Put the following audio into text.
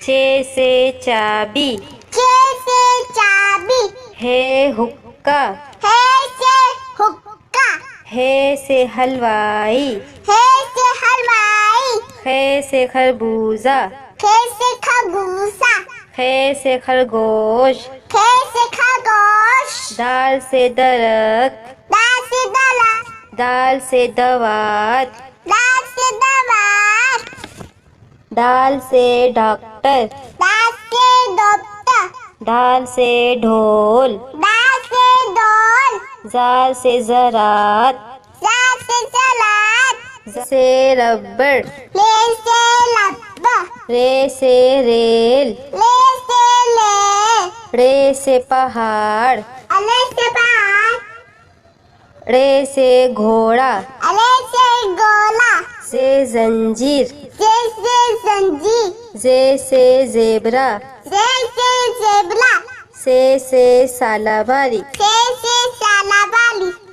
चे से चाबी, चे से चाबी, है हुक्का, है से हुक्का, है से हलवाई, है से हलवाई, खे से खरबूजा, खे से खरबूजा, खे से खरगोश, खे से खरगोश, दाल से दरख्त, दाल से दरख्त, दाल से दवात, दाल से दवात, दाल से डॉक्टर, दाल से डॉक्टर, दाल से ढोल, दाल से ढोल, जाल से ज़रात, जाल से जलात, ज़ से रबड़, ले से लब्बा, रे से रेल, ले से ले, रे से पहाड़, अले से पहाड़, रे से घोड़ा, अले से गोला, से जंजीर, जे से जंजीर, जे से ज़ेबरा, जे से जेबला, से सालाबारी। से सालाबाली।